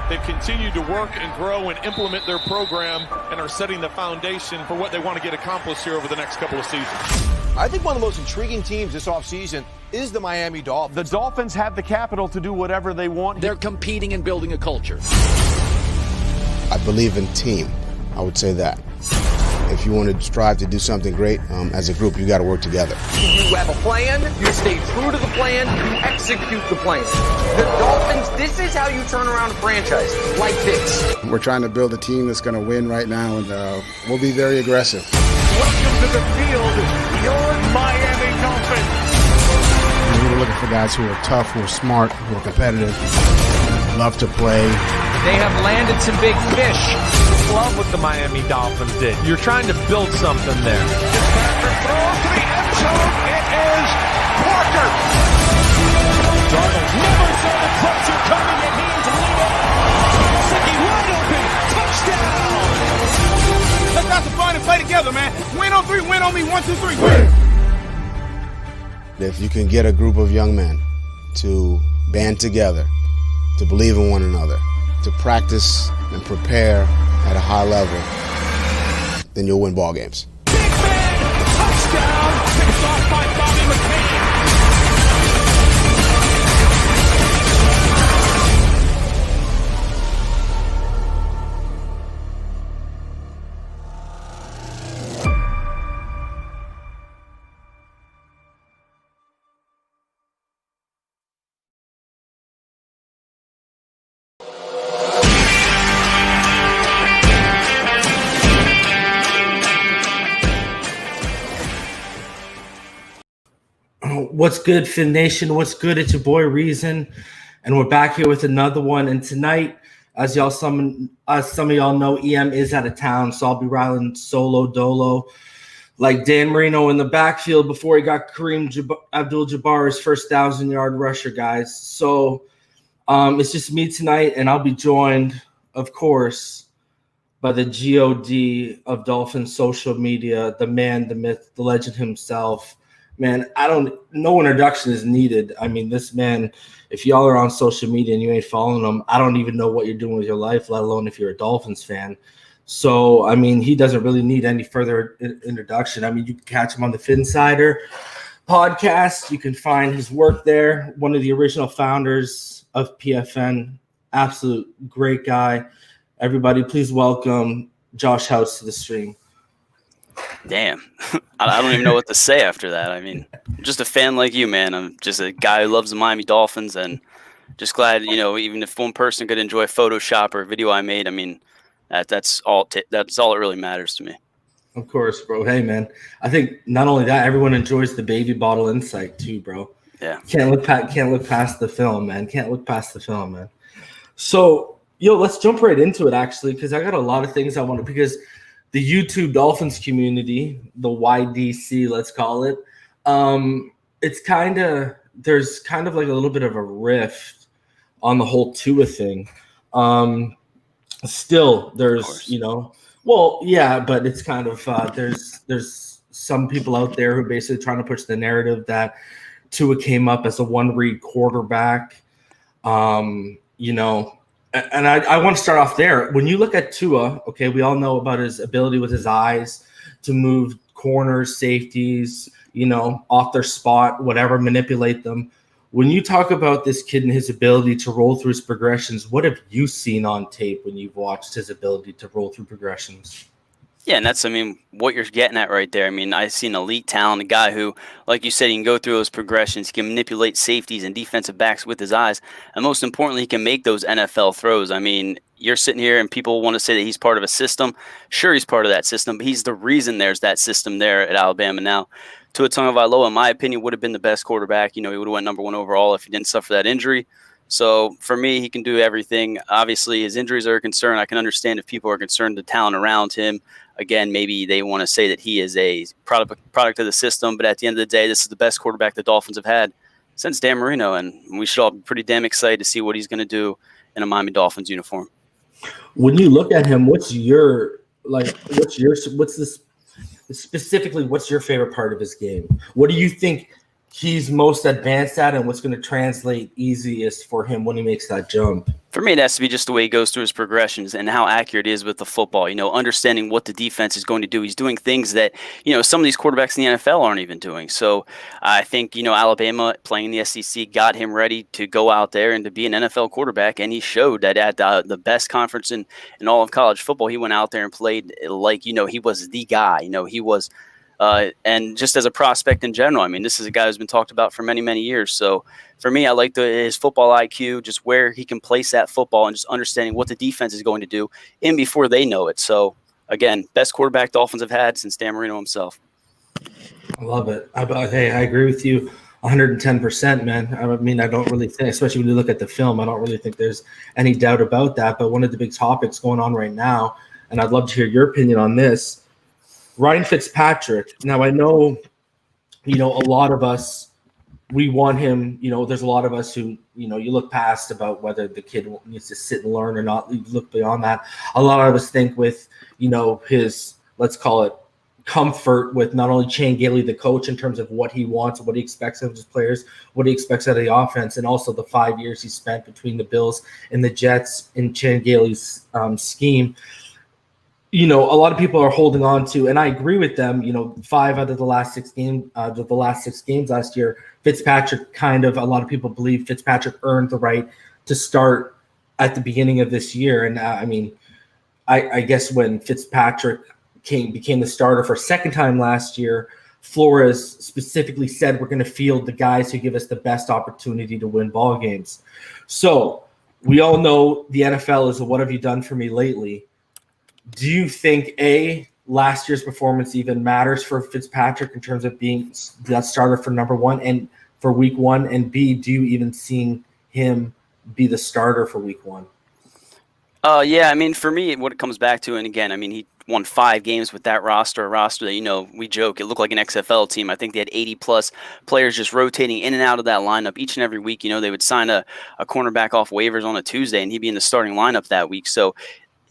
They've continued to work and grow and implement their program and are setting the foundation for what they want to get accomplished here over the next couple of seasons. I think one of the most intriguing teams this offseason is the Miami Dolphins. The Dolphins have the capital to do whatever they want. They're competing and building a culture. I believe in team. I would say that. If you want to strive to do something great as a group, you got to work together. You have a plan, you stay true to the plan, you execute the plan. The Dolphins, this is how you turn around a franchise, like this. We're trying to build a team that's going to win right now, and we'll be very aggressive. Welcome to the field, your Miami Dolphins. We're looking for guys who are tough, who are smart, who are competitive, love to play. They have landed some big fish. Love what the Miami Dolphins did. You're trying to build something there. Fitzpatrick throws to the end zone. It is Parker. Darnold never saw the pressure coming, and he's leading. Siki wide open. Touchdown. Let's have some fun and play together, man. Win on three, win on me. 1, 2, 3, win. If you can get a group of young men to band together, to believe in one another, to practice and prepare at a high level, then you'll win ball games. Big man, touchdown, picked off by Bobby Mccain. What's good, Fin Nation? What's good? It's your boy Reason, and we're back here with another one. And tonight, as some of y'all know, EM is out of town, so I'll be riding solo dolo like Dan Marino in the backfield before he got Kareem Abdul-Jabbar's first 1,000-yard rusher, guys. So it's just me tonight, and I'll be joined, of course, by the GOD of Dolphins social media, the man, the myth, the legend himself. Man, no introduction is needed. I mean, this man, if y'all are on social media and you ain't following him, I don't even know what you're doing with your life, let alone if you're a Dolphins fan. So, I mean, he doesn't really need any further introduction. I mean, you can catch him on the Phinsider podcast. You can find his work there. One of the original founders of PFN. Absolute great guy. Everybody, please welcome Josh Houtz to the stream. Damn, I don't even know what to say after that. I mean, I'm just a fan like you, man. I'm just a guy who loves the Miami Dolphins, and just glad, even if one person could enjoy Photoshop or a video I made, I mean, that's all it really matters to me. Of course, bro. Hey, man, I think not only that, everyone enjoys the baby bottle insight too, bro. Yeah, can't look past the film, man. Can't look past the film, man. So, let's jump right into it, actually, because I got a lot of things I want to, because the YouTube Dolphins community, the YDC, let's call it, there's kind of like a little bit of a rift on the whole Tua thing. Still, there's, but it's kind of, there's some people out there who are basically trying to push the narrative that Tua came up as a one-read quarterback, And I want to start off there. When you look at Tua, okay, we all know about his ability with his eyes to move corners, safeties, off their spot, whatever, manipulate them. When you talk about this kid and his ability to roll through his progressions, what have you seen on tape when you've watched his ability to roll through progressions? Yeah, and that's, what you're getting at right there. I see an elite talent, a guy who, like you said, he can go through those progressions, he can manipulate safeties and defensive backs with his eyes, and most importantly, he can make those NFL throws. You're sitting here and people want to say that he's part of a system. Sure, he's part of that system, but he's the reason there's that system there at Alabama now. Tua Tagovailoa, in my opinion, would have been the best quarterback. He would have went number 1 overall if he didn't suffer that injury. So for me, he can do everything. Obviously, his injuries are a concern. I can understand if people are concerned the talent around him. Again, maybe they want to say that he is a product of the system, but at the end of the day, this is the best quarterback the Dolphins have had since Dan Marino, and we should all be pretty damn excited to see what he's going to do in a Miami Dolphins uniform. When you look at him, what's your favorite part of his game? What do you think he's most advanced at and what's going to translate easiest for him when he makes that jump? For me, it has to be just the way he goes through his progressions and how accurate he is with the football, understanding what the defense is going to do. He's doing things that, some of these quarterbacks in the NFL aren't even doing. So I think, Alabama playing in the SEC got him ready to go out there and to be an NFL quarterback. And he showed that at the best conference in all of college football, he went out there and played like, he was the guy. He was and just as a prospect in general, I mean, this is a guy who's been talked about for many, many years. So for me, I like his football IQ, just where he can place that football and just understanding what the defense is going to do in before they know it. So again, best quarterback Dolphins have had since Dan Marino himself. I love it. Hey, I agree with you 110%, man. I mean, I don't really think, especially when you look at the film, I don't really think there's any doubt about that. But one of the big topics going on right now, and I'd love to hear your opinion on this, Ryan Fitzpatrick. Now, I know, a lot of us, we want him, there's a lot of us who, you look past about whether the kid needs to sit and learn or not. You look beyond that. A lot of us think with, his, let's call it, comfort with not only Chan Gailey, the coach, in terms of what he wants, what he expects of his players, what he expects out of the offense, and also the 5 years he spent between the Bills and the Jets in Chan Gailey's scheme. A lot of people are holding on to, and I agree with them, 5 out of the last 6 games, last year, Fitzpatrick a lot of people believe Fitzpatrick earned the right to start at the beginning of this year. And I guess when Fitzpatrick became the starter for a second time last year, Flores specifically said, we're going to field the guys who give us the best opportunity to win ball games. So we all know the NFL is a what have you done for me lately. Do you think, last year's performance even matters for Fitzpatrick in terms of being that starter for number 1 and for week 1? And B, do you even see him be the starter for week 1? Yeah, I mean, for me, what it comes back to, and again, I mean, he won 5 games with that roster, a roster that, we joke, it looked like an XFL team. I think they had 80-plus players just rotating in and out of that lineup each and every week. They would sign a cornerback off waivers on a Tuesday, and he'd be in the starting lineup that week. So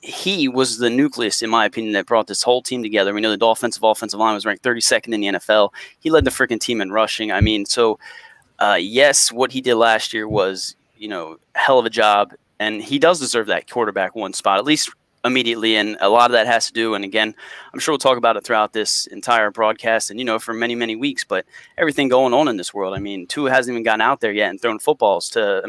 he was the nucleus, in my opinion, that brought this whole team together. We know the offensive line was ranked 32nd in the NFL. He led the freaking team in rushing. I mean, so yes, what he did last year was, hell of a job, and he does deserve that quarterback 1 spot, at least immediately. And a lot of that has to do, and again, I'm sure we'll talk about it throughout this entire broadcast and, for many, many weeks, but everything going on in this world. I mean, Tua hasn't even gotten out there yet and thrown footballs to,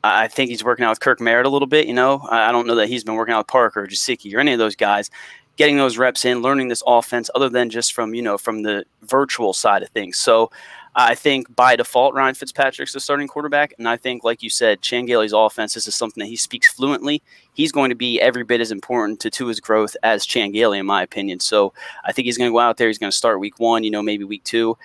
I think he's working out with Kirk Merritt a little bit, I don't know that he's been working out with Parker or Gesicki or any of those guys, getting those reps in, learning this offense other than just from, from the virtual side of things. So I think by default, Ryan Fitzpatrick's the starting quarterback. And I think, like you said, Chan Gailey's offense, this is something that he speaks fluently. He's going to be every bit as important to Tua's growth as Chan Gailey, in my opinion. So I think he's going to go out there. He's going to start week 1, maybe week 2.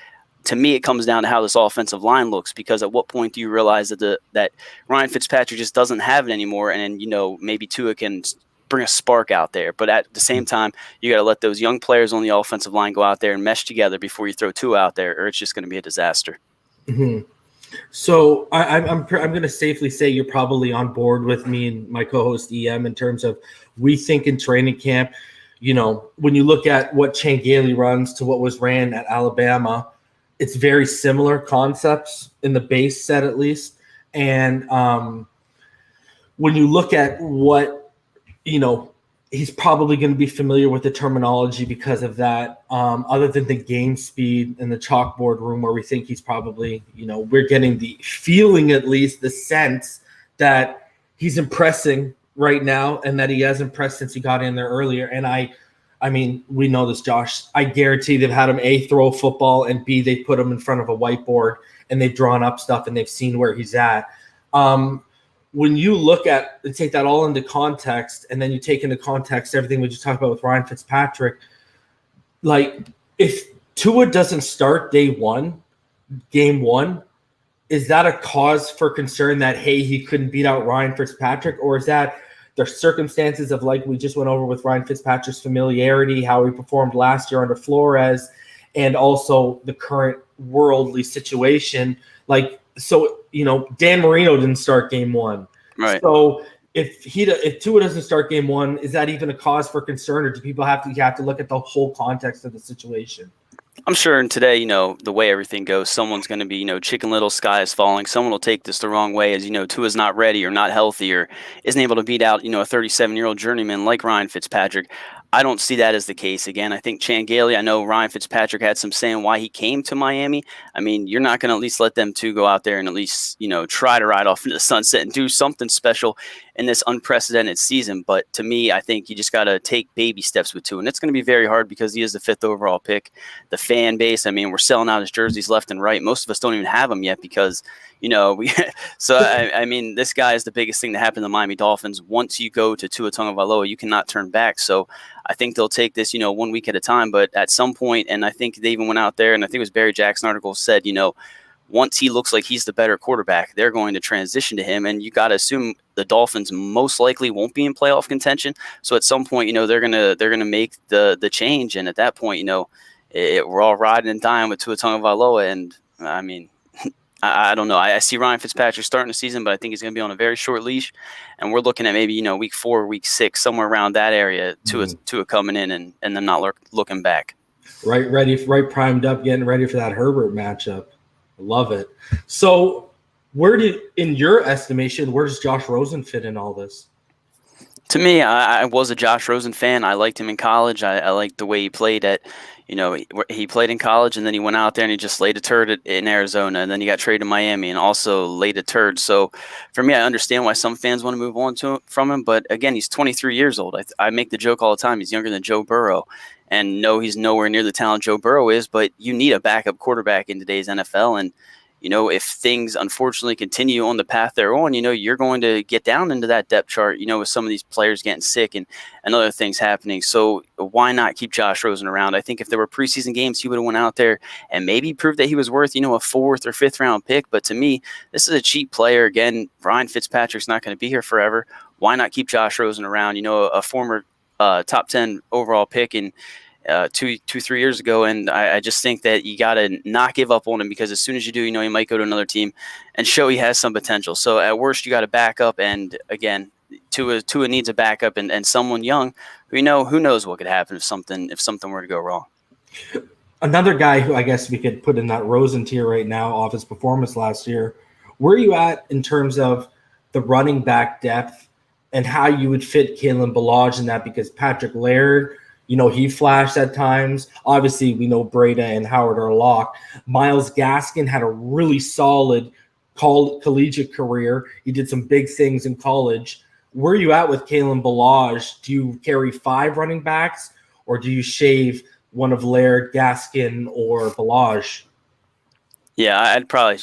To me, it comes down to how this offensive line looks, because at what point do you realize that Ryan Fitzpatrick just doesn't have it anymore, and maybe Tua can bring a spark out there. But at the same time, you got to let those young players on the offensive line go out there and mesh together before you throw Tua out there, or it's just going to be a disaster. Mm-hmm. So I'm going to safely say you're probably on board with me and my co-host EM in terms of we think in training camp, when you look at what Chan Gailey runs to what was ran at Alabama, it's very similar concepts in the base set, at least. And when you look at what, he's probably going to be familiar with the terminology because of that, other than the game speed in the chalkboard room where we think he's probably, we're getting the feeling, at least the sense that he's impressing right now and that he has impressed since he got in there earlier. And I mean, we know this, Josh. I guarantee they've had him A, throw a football, and B, they put him in front of a whiteboard and they've drawn up stuff and they've seen where he's at. When you look at and take that all into context, and then you take into context everything we just talked about with Ryan Fitzpatrick, like if Tua doesn't start game one, is that a cause for concern that, hey, he couldn't beat out Ryan Fitzpatrick? Or is that the circumstances of, like we just went over with Ryan Fitzpatrick's familiarity, how he performed last year under Flores, and also the current worldly situation? Like, so, Dan Marino didn't start game 1. Right. So if Tua doesn't start game 1, is that even a cause for concern, or do people have to look at the whole context of the situation? I'm sure in today, the way everything goes, someone's going to be, Chicken Little, sky is falling. Someone will take this the wrong way as, Tua's not ready or not healthy or isn't able to beat out, a 37-year-old journeyman like Ryan Fitzpatrick. I don't see that as the case. Again, I think Chan Gailey, I know Ryan Fitzpatrick had some saying why he came to Miami. I mean, you're not going to at least let them two go out there and at least, try to ride off into the sunset and do something special in this unprecedented season. But to me, I think you just got to take baby steps with Tua. And it's going to be very hard because he is the 5th overall pick. The fan base, I mean, we're selling out his jerseys left and right. Most of us don't even have them yet because, I mean, this guy is the biggest thing to happen to the Miami Dolphins. Once you go to Tua Tagovailoa, you cannot turn back. So I think they'll take this, 1 week at a time. But at some point, and I think they even went out there, and I think it was Barry Jackson article said, once he looks like he's the better quarterback, they're going to transition to him. And you got to assume the Dolphins most likely won't be in playoff contention. So at some point, they're gonna make the change. And at that point, we're all riding and dying with Tua Tagovailoa. And I mean, I don't know. I see Ryan Fitzpatrick starting the season, but I think he's going to be on a very short leash. And we're looking at maybe, week 4, week 6, somewhere around that area, Tua coming in and then not looking back. Right primed up, getting ready for that Herbert matchup. I love it. So in your estimation, where does Josh Rosen fit in all this? To me, I was a Josh Rosen fan. I liked him in college. I liked the way he played at, he played in college and then he went out there and he just laid a turd in Arizona and then he got traded to Miami and also laid a turd. So for me, I understand why some fans want to move on from him. But again, he's 23 years old. I make the joke all the time. He's younger than Joe Burrow. And no, he's nowhere near the talent Joe Burrow is, but you need a backup quarterback in today's NFL. And, if things unfortunately continue on the path they're on, you're going to get down into that depth chart, with some of these players getting sick and other things happening. So why not keep Josh Rosen around? I think if there were preseason games, he would have went out there and maybe proved that he was worth, a 4th or 5th round pick. But to me, this is a cheap player. Again, Ryan Fitzpatrick's not going to be here forever. Why not keep Josh Rosen around? A former top 10 overall pick and 2-3 years ago, and I just think that you got to not give up on him because as soon as you do, he might go to another team and show he has some potential. So at worst, you got to back up, and again, Tua needs a backup and someone young who who knows what could happen if something were to go wrong. Another guy who I guess we could put in that Rosen tier right now off his performance last year. Where are you at in terms of the running back depth and how you would fit Kalen Ballage in that? Because Patrick Laird, he flashed at times. Obviously, we know Breda and Howard are a lock. Myles Gaskin had a really solid collegiate career. He did some big things in college. Where are you at with Kalen Ballage? Do you carry 5 running backs, or do you shave one of Laird, Gaskin, or Ballage? Yeah, I'd probably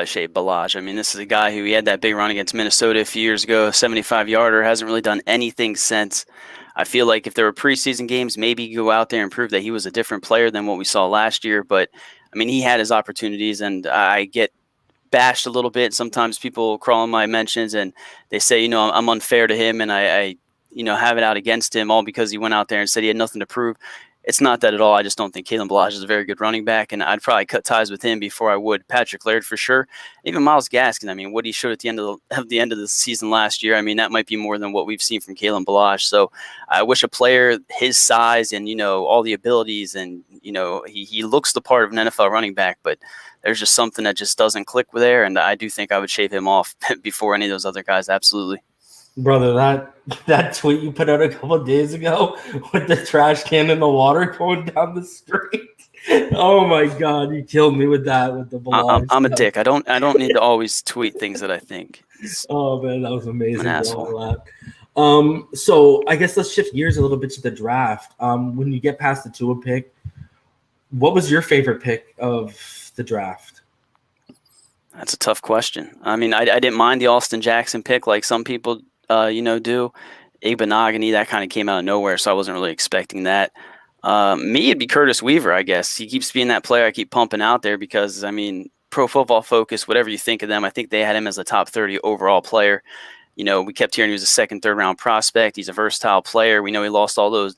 shave Ballage. I mean, this is a guy who he had that big run against Minnesota a few years ago, 75-yarder, hasn't really done anything since. I feel like if there were preseason games, maybe you go out there and prove that he was a different player than what we saw last year. But, I mean, he had his opportunities, and I get bashed a little bit. Sometimes people crawl in my mentions, and they say, I'm unfair to him, and I have it out against him all because he went out there and said he had nothing to prove. It's not that at all. I just don't think Kalen Ballage is a very good running back, and I'd probably cut ties with him before I would Patrick Laird for sure. Even Myles Gaskin, I mean, what he showed at the end of the season last year, I mean, that might be more than what we've seen from Kalen Ballage. So I wish a player his size and, all the abilities and, he looks the part of an NFL running back, but there's just something that just doesn't click there, and I do think I would shave him off before any of those other guys, absolutely. Brother, that tweet you put out a couple of days ago with the trash can in the water going down the street. Oh my God, you killed me with that. With the I'm a dick. I don't need to always tweet things that I think. Oh man, that was amazing. I'm an asshole. So I guess let's shift gears a little bit to the draft. When you get past the Tua pick, what was your favorite pick of the draft? That's a tough question. I mean, I didn't mind the Austin Jackson pick like some people do. Igbenogany, that kind of came out of nowhere, so I wasn't really expecting that. Me, it'd be Curtis Weaver, I guess. He keeps being that player I keep pumping out there because, I mean, Pro Football Focus, whatever you think of them, I think they had him as a top 30 overall player. We kept hearing he was a 2nd, 3rd round prospect. He's a versatile player. We know he lost all those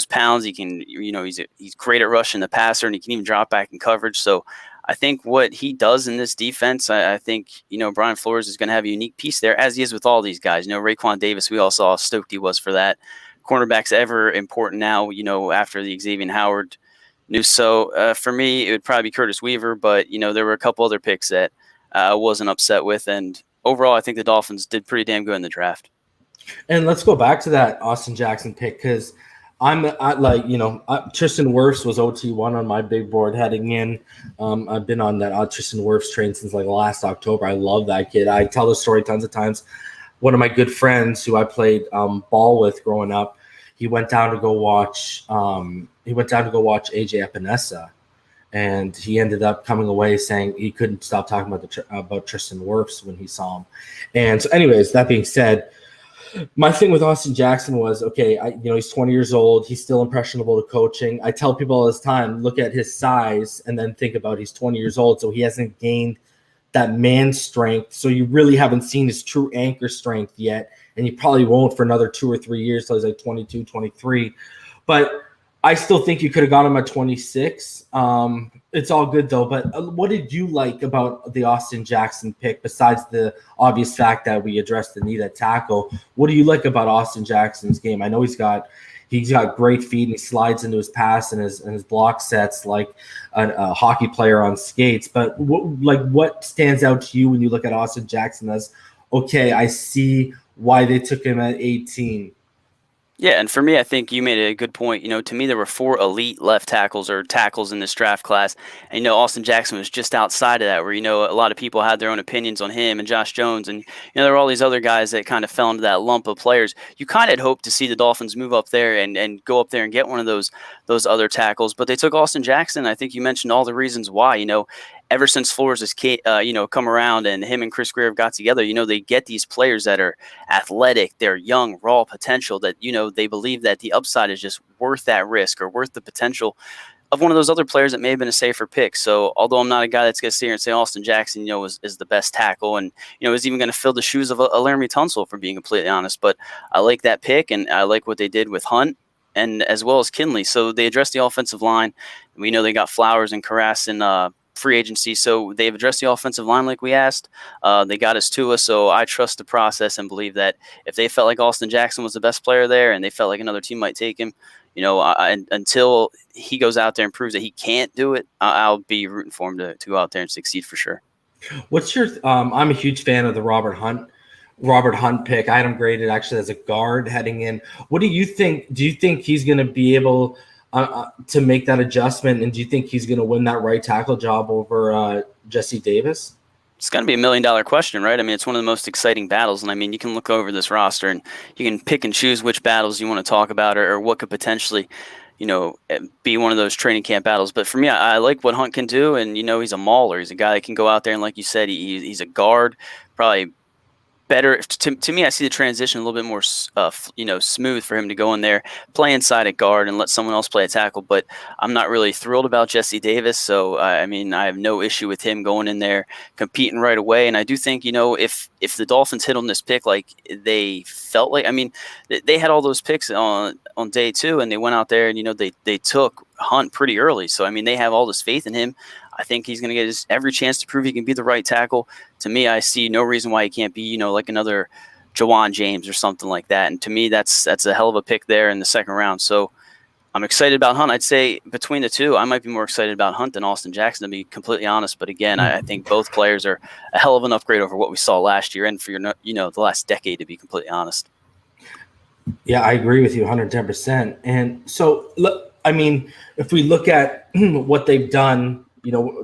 pounds. He can, he's great at rushing the passer, and he can even drop back in coverage. So I think what he does in this defense, I think, Brian Flores is going to have a unique piece there, as he is with all these guys. Raekwon Davis, we all saw how stoked he was for that. Cornerback's ever important now, after the Xavier Howard, So for me, it would probably be Curtis Weaver, but there were a couple other picks that I wasn't upset with, and overall, I think the Dolphins did pretty damn good in the draft. And let's go back to that Austin Jackson pick, because Tristan Wirfs was OT1 on my big board heading in. I've been on that Tristan Wirfs train since last October. I love that kid. I tell the story tons of times. One of my good friends who I played ball with growing up, he went down to go watch AJ Epinesa, and he ended up coming away saying he couldn't stop talking about Tristan Wirfs when he saw him. And so, anyways, that being said, my thing with Austin Jackson was, he's 20 years old. He's still impressionable to coaching. I tell people all this time, look at his size and then think about he's 20 years old, so he hasn't gained that man strength. So you really haven't seen his true anchor strength yet, and you probably won't for another 2 or 3 years till he's 22, 23. But I still think you could have got him at 26. It's all good, though. But what did you like about the Austin Jackson pick, besides the obvious fact that we addressed the need at tackle? What do you like about Austin Jackson's game? I know he's got great feet, and he slides into his pass and his block sets like a hockey player on skates. But what stands out to you when you look at Austin Jackson as, okay, I see why they took him at 18? Yeah, and for me, I think you made a good point. To me, there were 4 elite left tackles or tackles in this draft class. And, Austin Jackson was just outside of that, where, a lot of people had their own opinions on him and Josh Jones. And, there were all these other guys that kind of fell into that lump of players. You kind of had hoped to see the Dolphins move up there and go up there and get one of those other tackles. But they took Austin Jackson. I think you mentioned all the reasons why, ever since Flores has come around and him and Chris Greer have got together, they get these players that are athletic, they're young, raw potential that, they believe that the upside is just worth that risk or worth the potential of one of those other players that may have been a safer pick. So although I'm not a guy that's going to sit here and say Austin Jackson, is the best tackle and, is even going to fill the shoes of a Laramie Tunsil, for being completely honest. But I like that pick, and I like what they did with Hunt and as well as Kinley. So they addressed the offensive line. We know they got Flowers and Karras and free agency, so they've addressed the offensive line like we asked. They got us Tua, so I trust the process and believe that if they felt like Austin Jackson was the best player there and they felt like another team might take him, until he goes out there and proves that he can't do it, I'll be rooting for him to go out there and succeed for sure. What's your I'm a huge fan of the Robert Hunt pick. I had him graded actually as a guard heading in. What do you think? Do you think he's going to be able to make that adjustment, and do you think he's going to win that right tackle job over Jesse Davis? It's going to be $1 million question, right? I mean, it's one of the most exciting battles, and I mean, you can look over this roster and you can pick and choose which battles you want to talk about or what could potentially, be one of those training camp battles. But for me, I like what Hunt can do, and he's a mauler. He's a guy that can go out there and, like you said, he's a guard, probably better. To me, I see the transition a little bit more, smooth for him to go in there, play inside at guard, and let someone else play a tackle. But I'm not really thrilled about Jesse Davis. So, I have no issue with him going in there, competing right away. And I do think, if the Dolphins hit on this pick like they felt like, they had all those picks on day 2, and they went out there and, they took Hunt pretty early. So, they have all this faith in him. I think he's going to get every chance to prove he can be the right tackle. To me, I see no reason why he can't be, like another Jawan James or something like that. And to me, that's a hell of a pick there in the second round. So I'm excited about Hunt. I'd say between the two, I might be more excited about Hunt than Austin Jackson, to be completely honest. But again, I think both players are a hell of an upgrade over what we saw last year and for the last decade, to be completely honest. Yeah, I agree with you 110%. And so, look, if we look at what they've done,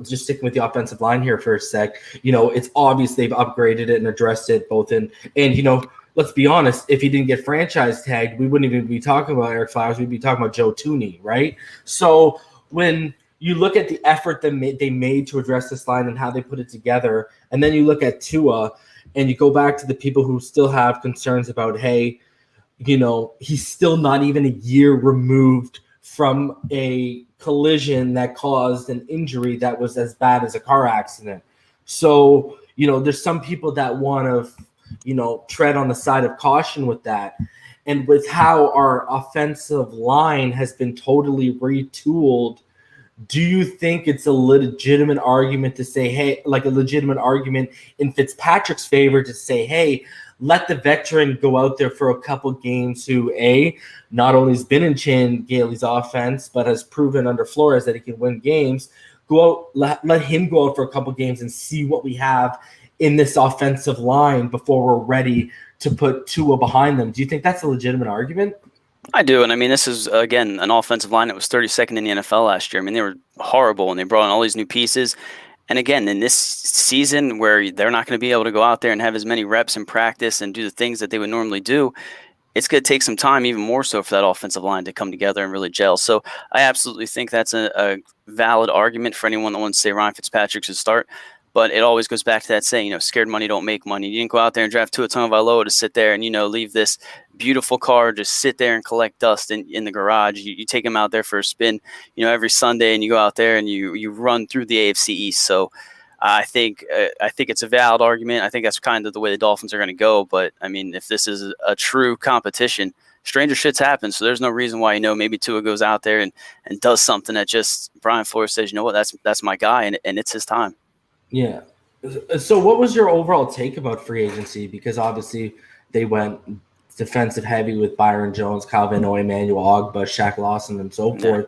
just sticking with the offensive line here for a sec, it's obvious they've upgraded it and addressed it both in, and, let's be honest, if he didn't get franchise tagged, we wouldn't even be talking about Eric Flowers. We'd be talking about Joe Tooney, right? So when you look at the effort that they made to address this line and how they put it together, and then you look at Tua and you go back to the people who still have concerns about, hey, he's still not even a year removed from a collision that caused an injury that was as bad as a car accident. So, there's some people that want to, tread on the side of caution with that. And with how our offensive line has been totally retooled, do you think it's a legitimate argument to say, hey, like a legitimate argument in Fitzpatrick's favor to say, hey, let the veteran go out there for a couple games who, not only has been in Chan Gailey's offense, but has proven under Flores that he can win games. Go out, let him go out for a couple games and see what we have in this offensive line before we're ready to put Tua behind them. Do you think that's a legitimate argument? I do, and I mean, this is, again, an offensive line that was 32nd in the NFL last year. I mean, they were horrible, and they brought in all these new pieces. And again, in this season where they're not going to be able to go out there and have as many reps in practice and do the things that they would normally do, it's going to take some time, even more so, for that offensive line to come together and really gel. So I absolutely think that's a valid argument for anyone that wants to say Ryan Fitzpatrick should start. But it always goes back to that saying, scared money don't make money. You didn't go out there and draft Tua Tagovailoa to sit there and, leave this beautiful car, just sit there and collect dust in the garage. You take him out there for a spin, every Sunday, and you go out there and you run through the AFC East. So I think it's a valid argument. I think that's kind of the way the Dolphins are going to go. But, I mean, if this is a true competition, stranger shits happen. So there's no reason why, maybe Tua goes out there and does something that just Brian Flores says, you know what, that's my guy, and it's his time. Yeah. So what was your overall take about free agency? Because obviously they went defensive heavy with Byron Jones, Kyle Van Noy, Emmanuel Ogbah, Shaq Lawson, and so forth.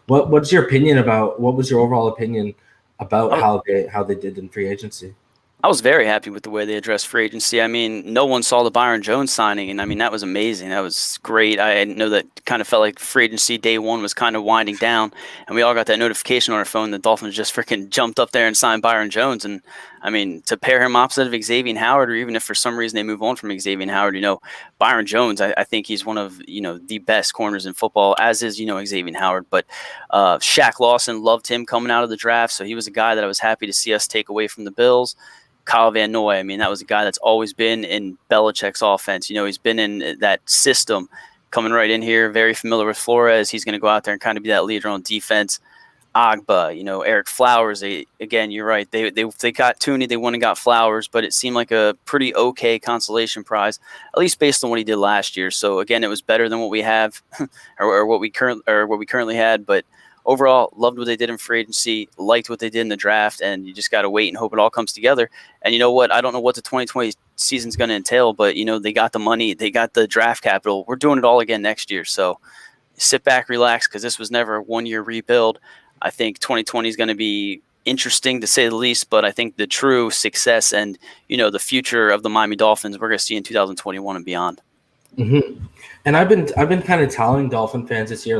What's your opinion about, what was your overall opinion about how they did in free agency? I was very happy with the way they addressed free agency. I mean, no one saw the Byron Jones signing, and I mean, that was amazing. That was great. I know that kind of felt like free agency day one was kind of winding down, and we all got that notification on our phone. The Dolphins just freaking jumped up there and signed Byron Jones. And I mean, to pair him opposite of Xavier Howard, or even if for some reason they move on from Xavier Howard, Byron Jones, I think he's one of, the best corners in football, as is, Xavier Howard. But Shaq Lawson, loved him coming out of the draft. So he was a guy that I was happy to see us take away from the Bills. Kyle Van Noy, I mean, that was a guy that's always been in Belichick's offense. He's been in that system, coming right in here, very familiar with Flores. He's going to go out there and kind of be that leader on defense. Ogbah, Eric Flowers. Again, you're right. They got Tooney, they went and got Flowers, but it seemed like a pretty okay consolation prize, at least based on what he did last year. So again, it was better than what we have, or what we currently had, but. Overall, loved what they did in free agency, liked what they did in the draft, and you just got to wait and hope it all comes together. And you know what? I don't know what the 2020 season is going to entail, but, they got the money, they got the draft capital. We're doing it all again next year. So sit back, relax, because this was never a one-year rebuild. I think 2020 is going to be interesting, to say the least, but I think the true success and, the future of the Miami Dolphins, we're going to see in 2021 and beyond. Mm-hmm. And I've been kind of telling Dolphin fans this year,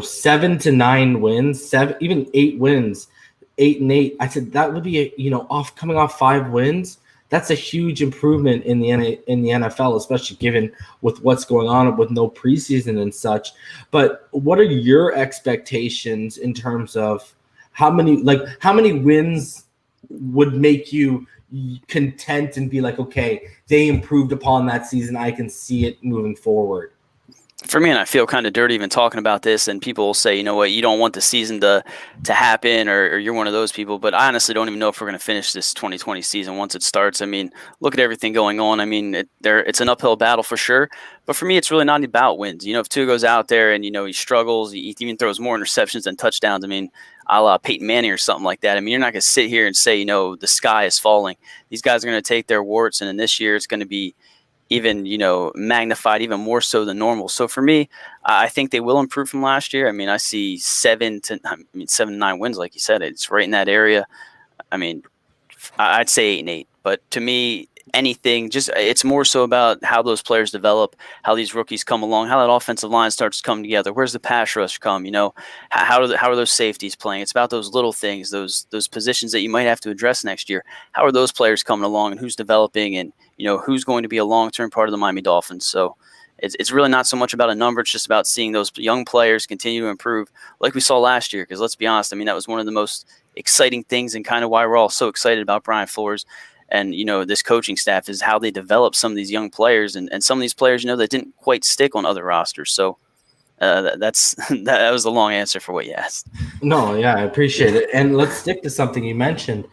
7 to 9 wins, even 8 wins, 8-8. I said that would be coming off 5 wins. That's a huge improvement in the NFL, especially given with what's going on with no preseason and such. But what are your expectations in terms of how many wins would make you content and be like, okay, they improved upon that season, I can see it moving forward? For me, and I feel kind of dirty even talking about this, and people will say, you know what, you don't want the season to happen, or you're one of those people, but I honestly don't even know if we're going to finish this 2020 season once it starts. I mean, look at everything going on. I mean, it's an uphill battle for sure, but for me, it's really not about wins. If Tua goes out there and, he struggles, he even throws more interceptions than touchdowns, I mean, a la Peyton Manning or something like that. I mean, you're not going to sit here and say, the sky is falling. These guys are going to take their warts, and in this year, it's going to be even, magnified even more so than normal. So for me, I think they will improve from last year. I mean, I see 7 to 9 wins, like you said. It's right in that area. I mean, I'd say 8-8. But to me, anything, it's more so about how those players develop, how these rookies come along, how that offensive line starts to come together. Where's the pass rush come? How are those safeties playing? It's about those little things, those positions that you might have to address next year. How are those players coming along, and who's developing, and who's going to be a long-term part of the Miami Dolphins? So it's really not so much about a number. It's just about seeing those young players continue to improve like we saw last year. Because let's be honest, I mean, that was one of the most exciting things, and kind of why we're all so excited about Brian Flores and, this coaching staff, is how they develop some of these young players, and some of these players, that didn't quite stick on other rosters. So that was the long answer for what you asked. No, yeah, I appreciate it. And let's stick to something you mentioned.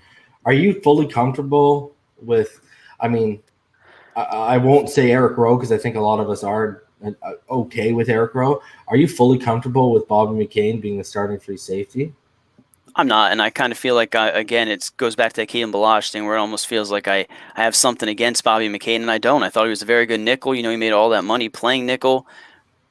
Are you fully comfortable with, I won't say Eric Rowe, because I think a lot of us are okay with Eric Rowe. Are you fully comfortable with Bobby Mccain being the starting free safety? I'm not, and I kind of feel like, again, it goes back to that Keelan Balash thing where it almost feels like I have something against Bobby McCain, and I don't. I thought he was a very good nickel. He made all that money playing nickel.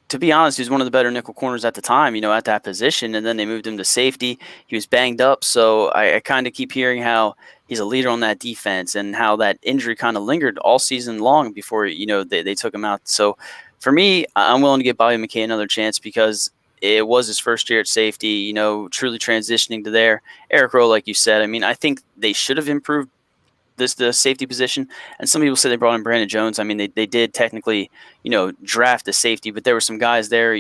To be honest, he was one of the better nickel corners at the time, at that position, and then they moved him to safety. He was banged up, so I kind of keep hearing how he's a leader on that defense and how that injury kind of lingered all season long before, they took him out. So for me, I'm willing to give Bobby McCain another chance because it was his first year at safety, truly transitioning to there. Eric Rowe, like you said, I think they should have improved the safety position. And some people say they brought in Brandon Jones. They did technically, draft a safety, but there were some guys there,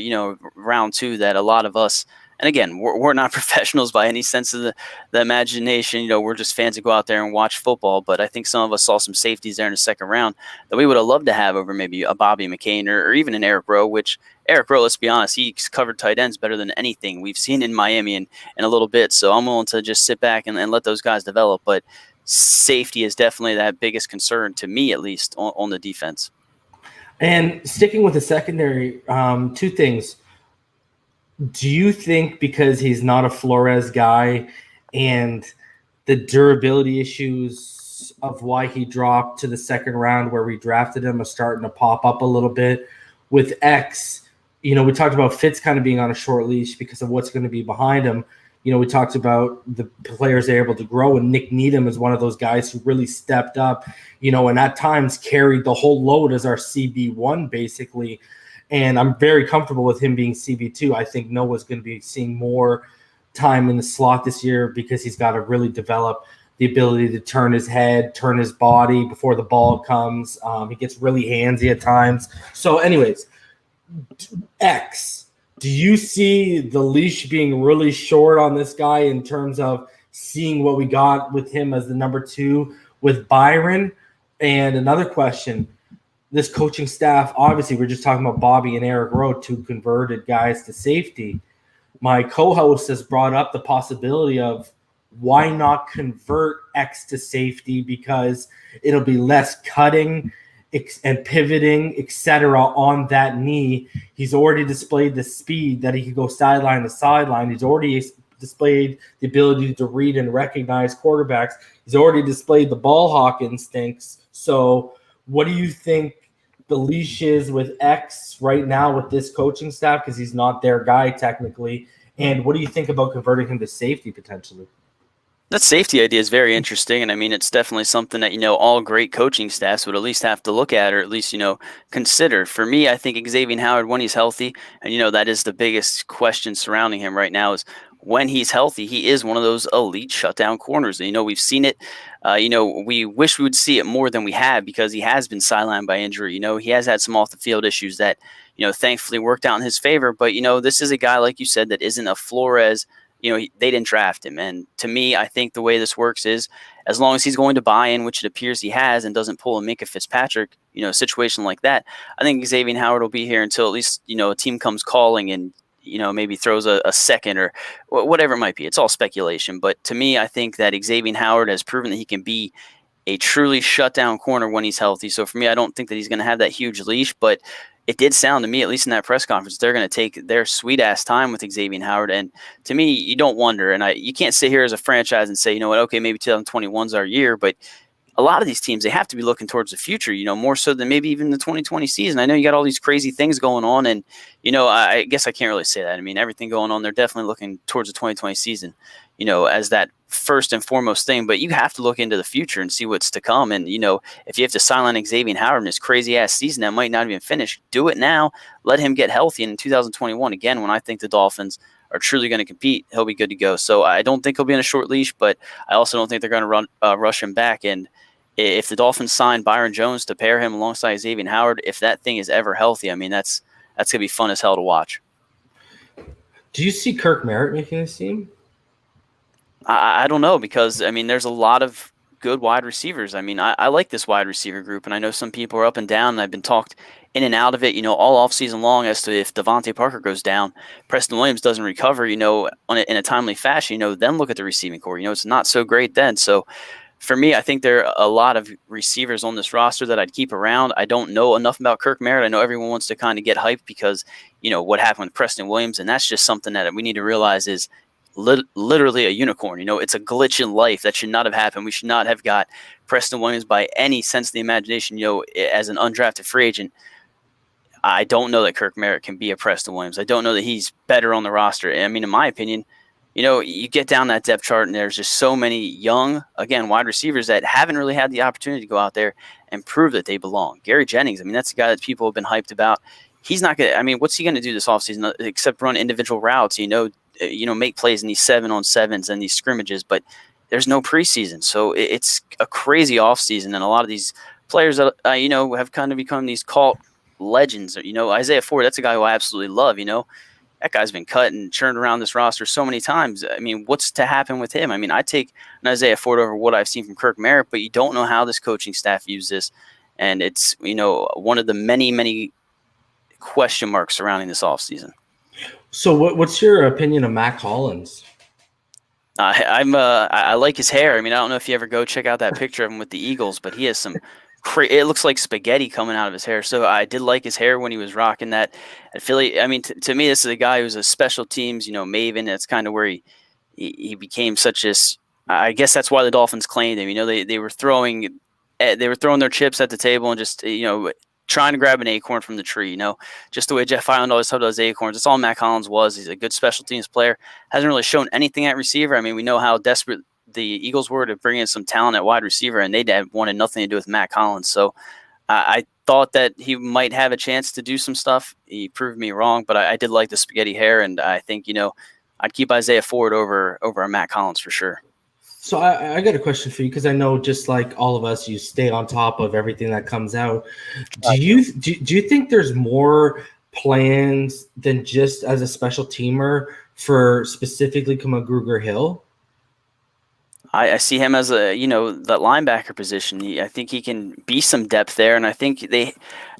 round 2 that a lot of us, and again, we're not professionals by any sense of the imagination. We're just fans that go out there and watch football. But I think some of us saw some safeties there in the second round that we would have loved to have over maybe a Bobby McCain or even an Eric Rowe, which Eric Rowe, let's be honest, he's covered tight ends better than anything we've seen in Miami in a little bit. So I'm willing to just sit back and let those guys develop. But safety is definitely that biggest concern to me, at least on the defense. And sticking with the secondary, 2 things. Do you think because he's not a Flores guy and the durability issues of why he dropped to the second round where we drafted him are starting to pop up a little bit with X? We talked about Fitz kind of being on a short leash because of what's going to be behind him. We talked about the players they're able to grow, and Nick Needham is one of those guys who really stepped up, and at times carried the whole load as our CB1 basically. And I'm very comfortable with him being CB2. I think Noah's going to be seeing more time in the slot this year because he's got to really develop the ability to turn his head, turn his body before the ball comes. He gets really handsy at times. So anyways, X, do you see the leash being really short on this guy in terms of seeing what we got with him as the number 2 with Byron? And another question, this coaching staff, obviously we're just talking about Bobby and Eric Rowe, 2 converted guys to safety. My co-host has brought up the possibility of why not convert X to safety because it'll be less cutting and pivoting, etc. on that knee. He's already displayed the speed that he could go sideline to sideline. He's already displayed the ability to read and recognize quarterbacks. He's already displayed the ball hawk instincts. So what do you think the leash is with X right now with this coaching staff? Because he's not their guy technically. And what do you think about converting him to safety potentially? That safety idea is very interesting, and it's definitely something that all great coaching staffs would at least have to look at, or at least consider. For me, I think Xavier Howard, when he's healthy, and that is the biggest question surrounding him right now, is when he's healthy, he is one of those elite shutdown corners. And, we've seen it. We wish we would see it more than we have because he has been sidelined by injury. He has had some off the field issues that thankfully worked out in his favor. But this is a guy, like you said, that isn't a Flores. They didn't draft him. And to me, I think the way this works is as long as he's going to buy in, which it appears he has, and doesn't pull a Minkah Fitzpatrick, situation like that, I think Xavier Howard will be here until at least, a team comes calling and, maybe throws a second or whatever it might be. It's all speculation. But to me, I think that Xavier Howard has proven that he can be a truly shutdown corner when he's healthy. So for me, I don't think that he's going to have that huge leash, but it did sound to me, at least in that press conference, they're going to take their sweet ass time with Xavier Howard. And to me, you don't wonder, and you can't sit here as a franchise and say, okay, maybe 2021 is our year, but a lot of these teams, they have to be looking towards the future, more so than maybe even the 2020 season. I know you got all these crazy things going on, and, I guess I can't really say that. Everything going on, they're definitely looking towards the 2020 season, as that first and foremost thing, but you have to look into the future and see what's to come. And, if you have to sideline Xavier Howard in this crazy ass season that might not even finish, do it now, let him get healthy. And in 2021, again, when I think the Dolphins are truly going to compete, he'll be good to go. So I don't think he'll be in a short leash, but I also don't think they're going to rush him back. And if the Dolphins sign Byron Jones to pair him alongside Xavier Howard, if that thing is ever healthy, that's going to be fun as hell to watch. Do you see Kirk Merritt making this team? I don't know because, there's a lot of good wide receivers. I like this wide receiver group, and I know some people are up and down, and I've been talked in and out of it, all offseason long as to if Devontae Parker goes down, Preston Williams doesn't recover, in a timely fashion, then look at the receiving core. It's not so great then. So for me, I think there are a lot of receivers on this roster that I'd keep around. I don't know enough about Kirk Merritt. I know everyone wants to kind of get hyped because, what happened with Preston Williams, and that's just something that we need to realize is literally a unicorn. It's a glitch in life that should not have happened. We should not have got Preston Williams by any sense of the imagination, as an undrafted free agent. I don't know that Kirk Merritt can be a Preston Williams. I don't know that he's better on the roster. I mean, in my opinion, you get down that depth chart and there's just so many young, again, wide receivers that haven't really had the opportunity to go out there and prove that they belong. Gary Jennings, I mean, that's a guy that people have been hyped about. He's not going to, I mean, what's he going to do this offseason except run individual routes, make plays in these 7-on-7s and these scrimmages, but there's no preseason. So it's a crazy offseason. And a lot of these players that, have kind of become these cult legends. Isaiah Ford, that's a guy who I absolutely love. That guy's been cut and churned around this roster so many times. I mean, what's to happen with him? I mean, I take an Isaiah Ford over what I've seen from Kirk Merritt, but you don't know how this coaching staff views this. And it's, one of the many, many question marks surrounding this offseason. So what's your opinion of Mac Hollins? I like his hair. I mean, I don't know if you ever go check out that picture of him with the Eagles, but he has some it looks like spaghetti coming out of his hair. So I did like his hair when he was rocking that at Philly. I mean, to me, this is a guy who's a special teams, maven. That's kind of where he became such as, I guess that's why the Dolphins claimed him. They were throwing their chips at the table and just, trying to grab an acorn from the tree, just the way Jeff Island always talked about those acorns. That's all Mac Hollins was. He's a good special teams player. Hasn't really shown anything at receiver. I mean, we know how desperate the Eagles were to bring in some talent at wide receiver, and they wanted nothing to do with Mac Hollins. So I thought that he might have a chance to do some stuff. He proved me wrong, but I did like the spaghetti hair, and I think, I'd keep Isaiah Ford over a Mac Hollins for sure. So I got a question for you, because I know just like all of us, you stay on top of everything that comes out. Do you think there's more plans than just as a special teamer for specifically Gruger Hill? I see him as that linebacker position. I think he can be some depth there. And I think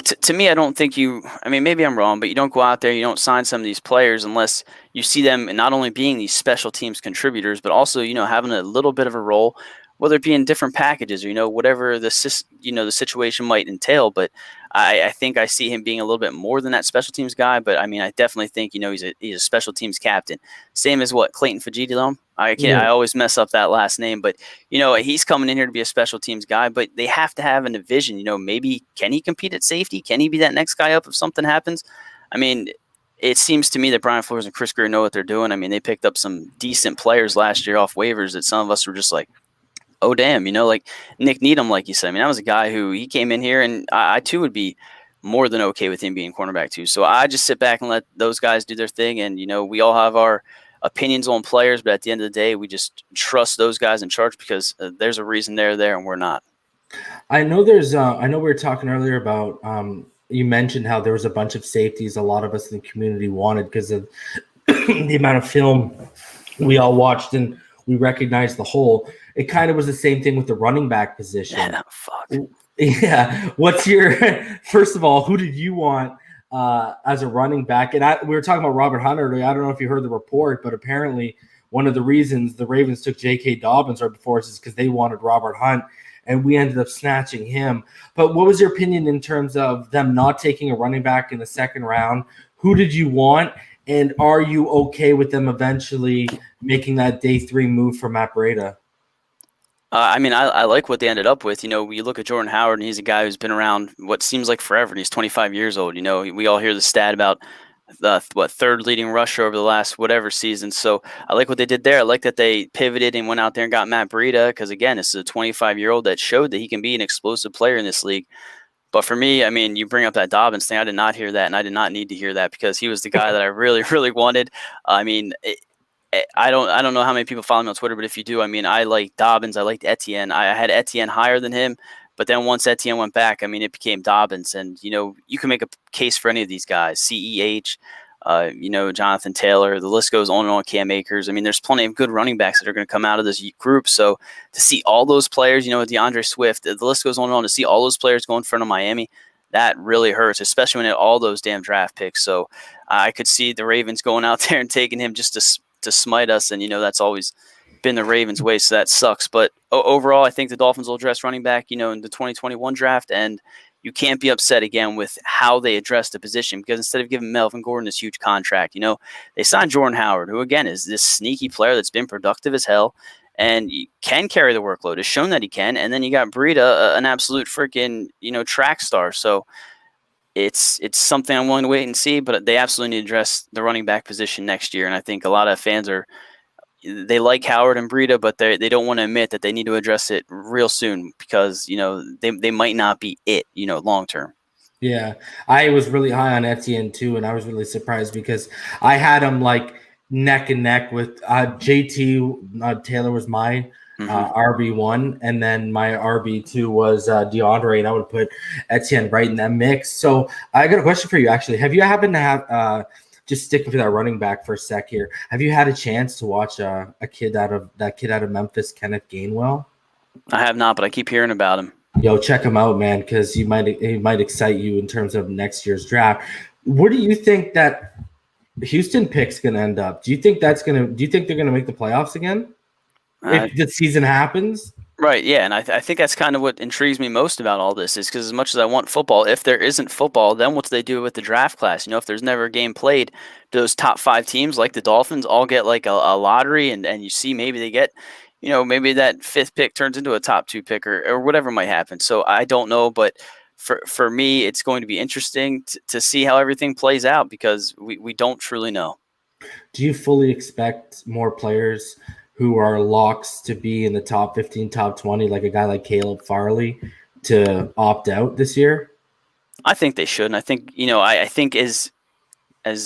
to me, I don't think maybe I'm wrong, but you don't go out there, you don't sign some of these players unless you see them not only being these special teams contributors, but also, having a little bit of a role, whether it be in different packages or, whatever the situation might entail. But I think I see him being a little bit more than that special teams guy. But I mean, I definitely think, he's a special teams captain. Same as Clayton Fajita. I always mess up that last name, but he's coming in here to be a special teams guy, but they have to have a vision. Maybe can he compete at safety? Can he be that next guy up if something happens? I mean, it seems to me that Brian Flores and Chris Greer know what they're doing. I mean, they picked up some decent players last year off waivers that some of us were just like, oh, damn, like Nick Needham, like you said. I mean, that was a guy who he came in here, and I too would be more than okay with him being cornerback too. So I just sit back and let those guys do their thing. And, we all have our opinions on players, but at the end of the day, we just trust those guys in charge because there's a reason they're there and we're not. I know we were talking earlier about, you mentioned how there was a bunch of safeties a lot of us in the community wanted because of the amount of film we all watched and we recognized the whole. It kind of was the same thing with the running back position. Yeah, fuck. Yeah. What's your first of all, who did you want as a running back? And we were talking about Robert Hunt earlier. I don't know if you heard the report, but apparently one of the reasons the Ravens took J.K. Dobbins right before us is because they wanted Robert Hunt, and we ended up snatching him. But what was your opinion in terms of them not taking a running back in the second round? Who did you want? And are you okay with them eventually making that day 3 move for Matt Breida? I like what they ended up with. We look at Jordan Howard, and he's a guy who's been around what seems like forever, and he's 25 years old. We all hear the stat about the third leading rusher over the last whatever season. So I like what they did there. I like that they pivoted and went out there and got Matt Breida because, again, this is a 25-year-old that showed that he can be an explosive player in this league. But for me, I mean, you bring up that Dobbins thing. I did not hear that, and I did not need to hear that because he was the guy that I really, really wanted. I mean, I don't know how many people follow me on Twitter, but if you do, I mean, I like Dobbins. I liked Etienne. I had Etienne higher than him, but then once Etienne went back, I mean, it became Dobbins. And, you can make a case for any of these guys, CEH, Jonathan Taylor, the list goes on and on, Cam Akers. I mean, there's plenty of good running backs that are going to come out of this group. So to see all those players, DeAndre Swift, the list goes on and on, to see all those players go in front of Miami, that really hurts, especially when they had all those damn draft picks. So I could see the Ravens going out there and taking him just to smite us, and that's always been the Ravens' way, so that sucks. But overall, I think the Dolphins will address running back, in the 2021 draft, and you can't be upset again with how they address the position, because instead of giving Melvin Gordon this huge contract, they signed Jordan Howard, who again is this sneaky player that's been productive as hell and can carry the workload, has shown that he can. And then you got Breida, an absolute freaking, track star. So it's something I'm willing to wait and see, but they absolutely need to address the running back position next year. And I think a lot of fans they like Howard and Breida, but they don't want to admit that they need to address it real soon, because, they might not be it, long term. Yeah, I was really high on Etienne too, and I was really surprised because I had him like neck and neck with JT. Taylor was my RB1, and then my RB2 was DeAndre, and I would put Etienne right in that mix. So I got a question for you, actually. Have you happened to have just sticking to that running back for a sec here? Have you had a chance to watch a kid out of Memphis, Kenneth Gainwell? I have not, but I keep hearing about him. Yo, check him out, man, because he might excite you in terms of next year's draft. Where do you think that Houston pick's going to end up? Do you think they're going to make the playoffs again if the season happens? Right, yeah, and I think that's kind of what intrigues me most about all this, is because as much as I want football, if there isn't football, then what do they do with the draft class? If there's never a game played, do those top 5 teams like the Dolphins all get like a lottery, and you see maybe they get, maybe that 5th pick turns into a top 2 pick or whatever might happen. So I don't know, but for me, it's going to be interesting to see how everything plays out, because we don't truly know. Do you fully expect more players who are locks to be in the top 15, top 20, like a guy like Caleb Farley, to opt out this year? I think they should. And I think, I think as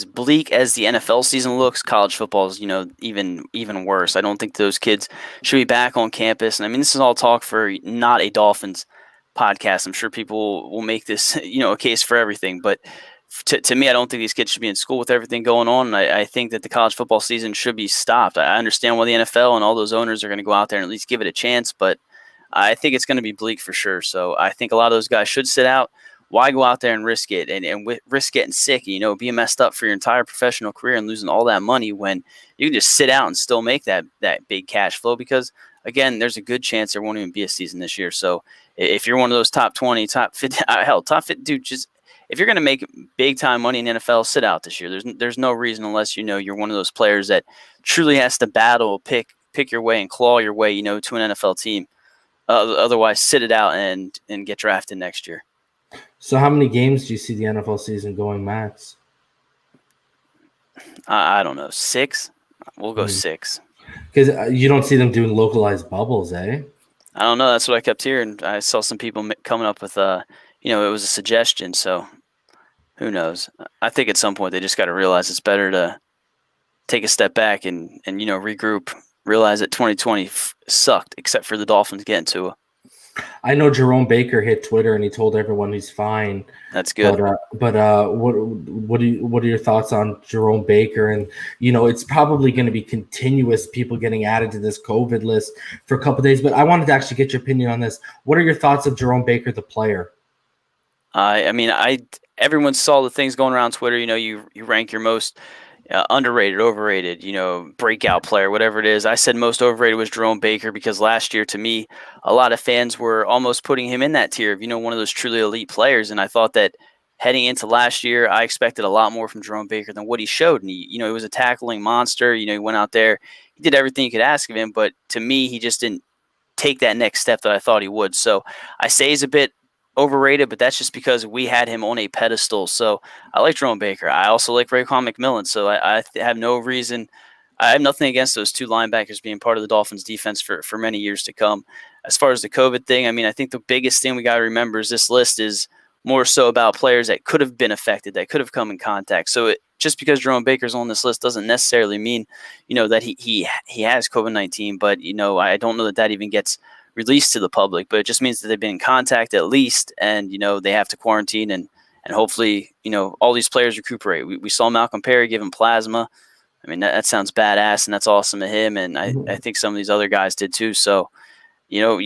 bleak as the NFL season looks, college football is, even worse. I don't think those kids should be back on campus. And I mean, this is all talk for not a Dolphins podcast. I'm sure people will make this, a case for everything. But to me, I don't think these kids should be in school with everything going on. And I think that the college football season should be stopped. I understand why the NFL and all those owners are going to go out there and at least give it a chance, but I think it's going to be bleak for sure. So I think a lot of those guys should sit out. Why go out there and risk it and risk getting sick, being messed up for your entire professional career and losing all that money, when you can just sit out and still make that big cash flow? Because again, there's a good chance there won't even be a season this year. So if you're one of those top 20, top 50, top 50, dude, just, if you're going to make big time money in the NFL, sit out this year. There's no reason, unless you're one of those players that truly has to battle, pick your way and claw your way, to an NFL team. Otherwise, sit it out and get drafted next year. So how many games do you see the NFL season going max? I don't know. 6? We'll go 6. Because you don't see them doing localized bubbles, eh? I don't know. That's what I kept hearing. I saw some people coming up with, it was a suggestion. So who knows? I think at some point they just got to realize it's better to take a step back and regroup, realize that 2020 sucked, except for the Dolphins getting Tua. I know Jerome Baker hit Twitter and he told everyone he's fine. That's good. But what are your thoughts on Jerome Baker? And it's probably going to be continuous people getting added to this COVID list for a couple of days. But I wanted to actually get your opinion on this. What are your thoughts of Jerome Baker, the player? Everyone saw the things going around Twitter. You rank your most underrated, overrated, breakout player, whatever it is. I said most overrated was Jerome Baker, because last year, to me, a lot of fans were almost putting him in that tier of, one of those truly elite players. And I thought that heading into last year, I expected a lot more from Jerome Baker than what he showed. And he was a tackling monster. He went out there, he did everything you could ask of him. But to me, he just didn't take that next step that I thought he would. So I say he's a bit overrated, but that's just because we had him on a pedestal. So I like Jerome Baker. I also like Raekwon McMillan. So I have no reason. I have nothing against those 2 linebackers being part of the Dolphins defense for many years to come. As far as the COVID thing, I think the biggest thing we got to remember is this list is more so about players that could have been affected, that could have come in contact. So just because Jerome Baker's on this list doesn't necessarily mean, that he has COVID-19, but, I don't know that even gets released to the public, but it just means that they've been in contact at least, and they have to quarantine, and hopefully all these players recuperate. We saw Malcolm Perry give him plasma. That sounds badass, and that's awesome of him, and I think some of these other guys did too. So you're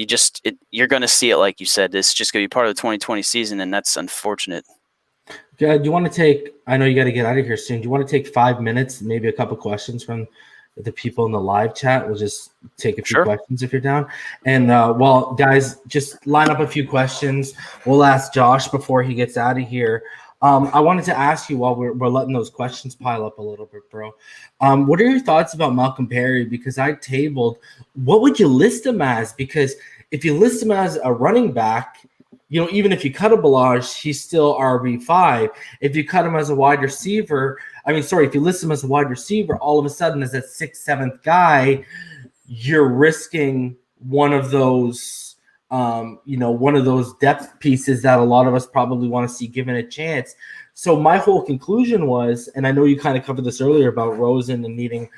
going to see it, like you said. This is just going to be part of the 2020 season, and that's unfortunate. Yeah, do you want to take? I know you got to get out of here soon. Do you want to take 5 minutes, maybe a couple questions from the people in the live chat. We'll just take a few questions if you're down. And well, guys, just line up a few questions. We'll ask Josh before he gets out of here. I wanted to ask you while we're letting those questions pile up a little bit, bro. What are your thoughts about Malcolm Perry? Because I tabled, what would you list him as? Because if you list him as a running back, even if you cut a Balaj, he's still RB5. If you cut him as a wide receiver, if you list him as a wide receiver, all of a sudden as that 6th, 7th guy, you're risking one of those, one of those depth pieces that a lot of us probably want to see given a chance. So my whole conclusion was, and I know you kind of covered this earlier about Rosen and needing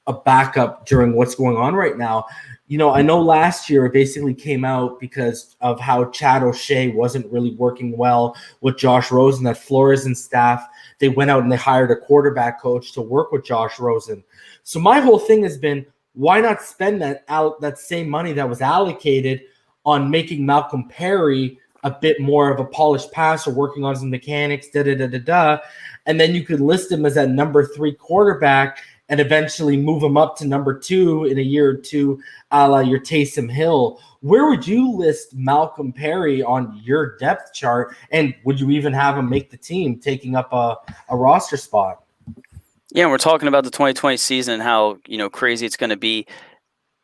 a backup during what's going on right now. I know last year it basically came out because of how Chad O'Shea wasn't really working well with Josh Rosen, that Flores and staff, they went out and they hired a quarterback coach to work with Josh Rosen. So my whole thing has been, why not spend that same money that was allocated on making Malcolm Perry a bit more of a polished passer, working on some mechanics, and then you could list him as that number 3 quarterback and eventually move him up to number 2 in a year or two, a la your Taysom Hill. Where would you list Malcolm Perry on your depth chart? And would you even have him make the team, taking up a roster spot? Yeah, we're talking about the 2020 season and how, crazy it's going to be.